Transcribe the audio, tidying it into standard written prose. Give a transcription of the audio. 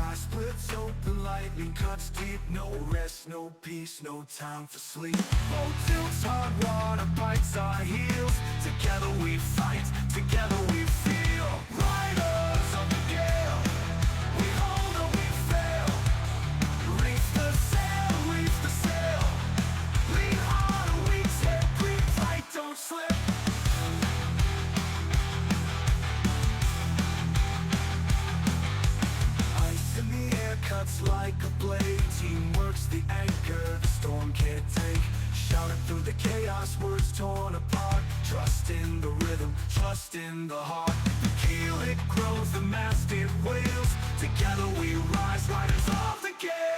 sky splits open, lightning cuts deep. No rest, no peace, no time for sleep. Boat tilts, hard water bites our heels. Together we fight, together we feel. Riders of the gale, we hold or we fail. Reef the sail, reef the sail. Lean hard or we tip, green tight, don't slip. Ice in the air cuts like a blade. Teamwork's the anchor the storm can't take. Shouting through the chaos, words torn apart. Trust in the rhythm, trust in the heart. The keel it grows, the mast it wails. Together we rise, riders of the gale.